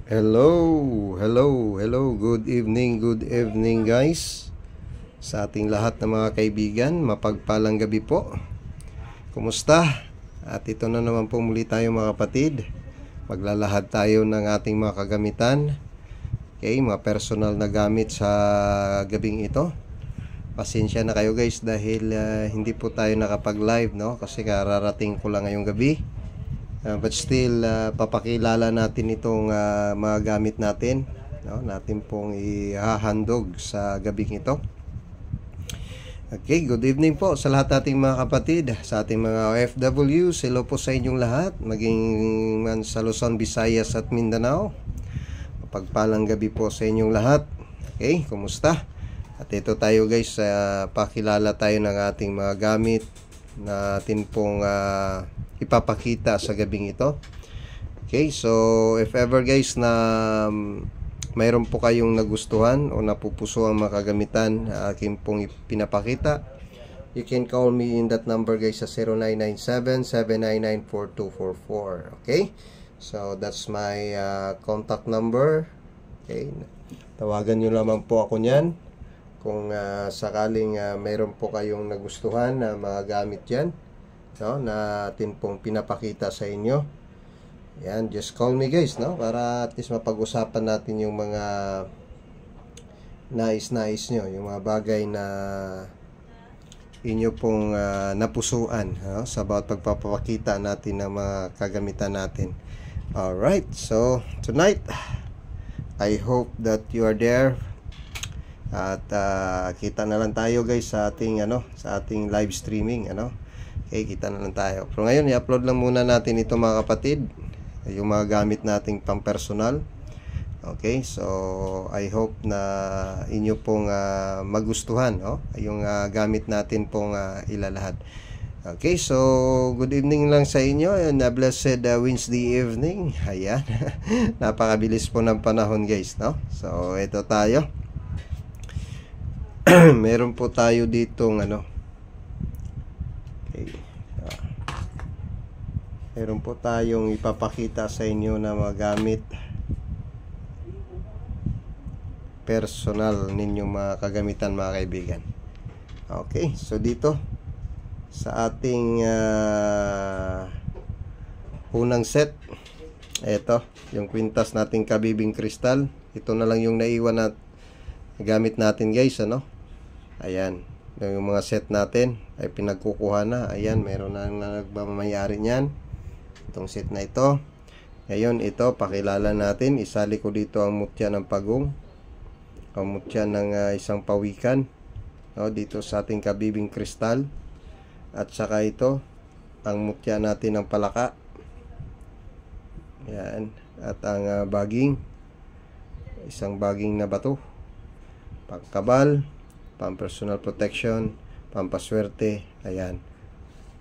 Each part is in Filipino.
Hello, good evening guys sa ating lahat ng mga kaibigan, mapagpalang gabi po. Kumusta? At ito na naman po muli tayo mga kapatid. Maglalahad tayo ng ating mga kagamitan, mga personal na gamit sa gabing ito. Pasensya na kayo guys dahil hindi po tayo nakapag live, no? Kasi kararating ko lang ngayong gabi. But still, papakilala natin itong mga gamit natin, no? Natin pong ihahandog sa gabing ito. Okay, good evening po sa lahat nating mga kapatid, sa ating mga OFW. Hello po sa inyong lahat, maging man sa Luzon, Visayas at Mindanao. Mapagpalang gabi po sa inyong lahat. Okay, kumusta? At ito tayo guys, pakilala tayo ng ating mga gamit na atin pong ipapakita sa gabing ito. Okay, so if ever guys na mayroon po kayong nagustuhan o napupuso ang mga kagamitan akin pong pinapakita, you can call me in that number guys sa 0997-799-4244. Okay, so that's my contact number. Okay, tawagan nyo lamang po ako nyan kung sakaling mayroon po kayong nagustuhan na mga gamit dyan, no, na atin pong pinapakita sa inyo. Yan, just call me guys, no, para at least mapag-usapan natin yung mga nais nyo, yung mga bagay na inyo pong napusuan, no, sa bawat pagpapakita natin ng mga kagamitan natin. Alright, so tonight I hope that you are there. At kita na lang tayo guys sa ating sa ating live streaming, Okay, kita na lang tayo. Pero ngayon i-upload lang muna natin ito mga kapatid, yung mga gamit nating pang-personal. Okay, so I hope na inyo pong magustuhan, yung gamit natin pong ilalahad. Okay, so good evening lang sa inyo and a blessed Wednesday evening. Ayan. Napakabilis po ng panahon guys, no? So ito tayo. Meron po tayo ditong okay. Meron po tayong ipapakita sa inyo na mga gamit personal ninyong mga kagamitan mga kaibigan. Okay, so dito sa ating unang set, ito yung kwintas nating kabibing kristal. Ito na lang yung naiwan na gamit natin guys, ayan, yung mga set natin ay pinagkukuha na. Ayan, meron na nagmamayari niyan, itong set na ito. Ngayon ito, pakilala natin. Isali ko dito ang mutya ng pagong, ang mutya ng isang pawikan, dito sa ating kabibing kristal. At saka ito, ang mutya natin ng palaka. Ayan, at ang baging, isang baging na bato, pagkabal, pang-personal protection, pampaswerte. Ayan,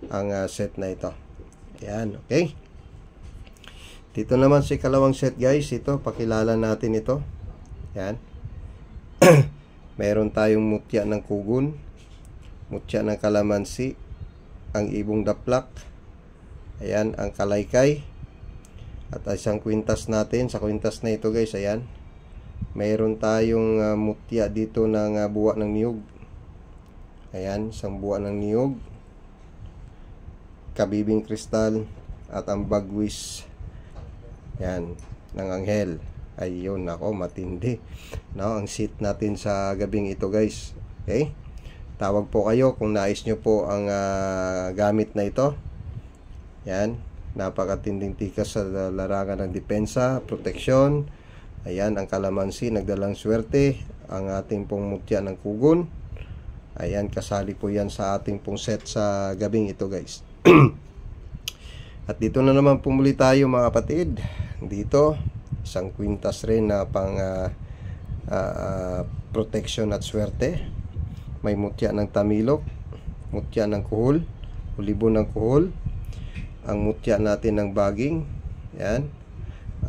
ang set na ito. Ayan, okay. Dito naman si kalawang set guys, ito, pakilala natin ito. Ayan. Meron tayong mutya ng kugon, mutya ng kalamansi, ang ibong daplak, ayan, ang kalaykay, at isang kwintas natin. Sa kwintas na ito guys, ayan, mayroon tayong mutya dito ng buwa ng niyog. Ayan, isang buwa ng niyog, kabibing kristal, at ang bagwis, ayan, ng anghel. Ayun, ako, matindi, no, ang seat natin sa gabing ito guys. Okay, tawag po kayo kung nais nyo po ang gamit na ito. Ayan, napakatinding tikas sa larangan ng depensa, proteksyon. Ayan, ang kalamansi, nagdalang swerte. Ang ating pong mutya ng kugon, ayan, kasali po yan sa ating pong set sa gabing ito guys. At dito na naman pumuli tayo mga kapatid. Dito, isang kwintas rin na pang protection at swerte. May mutya ng tamilok, mutya ng kuhol, ulibon ng kuhol, ang mutya natin ng baging, ayan,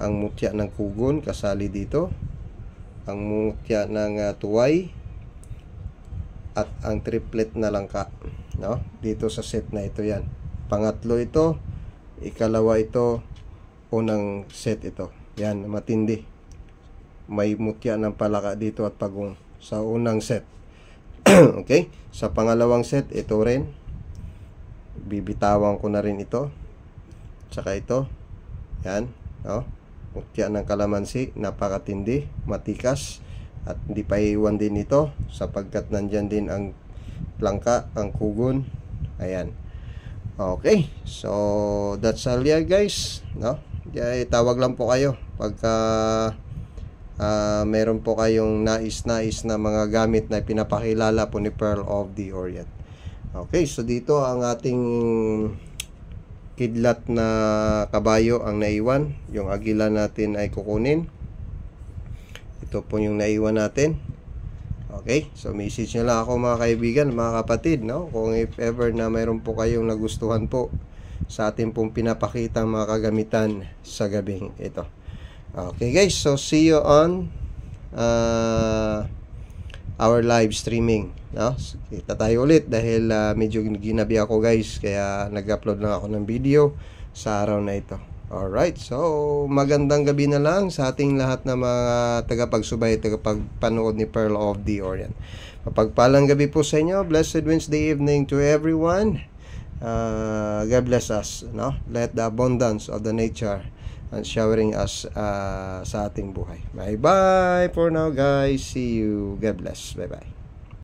ang mutya ng kugon kasali dito, ang mutya ng tuway, at ang triplet na langka, no, dito sa set na ito. Yan, pangatlo ito, ikalawa ito, unang set ito. Yan, matindi. May mutya ng palaka dito at pagong sa unang set. Okay? Sa pangalawang set, ito rin. Bibitawan ko na rin ito. Tsaka ito. Yan. No? Mutya ng kalamansi. Napakatindi. Matikas. At hindi pa iiwan din ito. Sapagkat nandyan din ang plangka, ang kugon. Ayan. Okay. So, that's all ya guys. No? Tawag lang po kayo. Pagka meron po kayong nais-nais na mga gamit na pinapakilala po ni Pearl of the Orient. Okay, so dito ang ating kidlat na kabayo ang naiwan. Yung agila natin ay kukunin. Ito po yung naiwan natin. Okay, so message nyo lang ako mga kaibigan, mga kapatid, no? Kung if ever na mayroon po kayong nagustuhan po sa ating pong pinapakita mga kagamitan sa gabing ito. Okay guys, so see you on our live streaming, no? Kita tayo ulit dahil medyo ginabi ako guys, kaya nag-upload lang ako ng video sa araw na ito. Alright, so magandang gabi na lang sa ating lahat na mga tagapagsubay, tagapagpanood ni Pearl of the Orient. Mapagpalang gabi po sa inyo. Blessed Wednesday evening to everyone. God bless us, no? Let the abundance of the nature and showering us sa ating buhay. Bye bye for now guys. See you. God bless. Bye bye.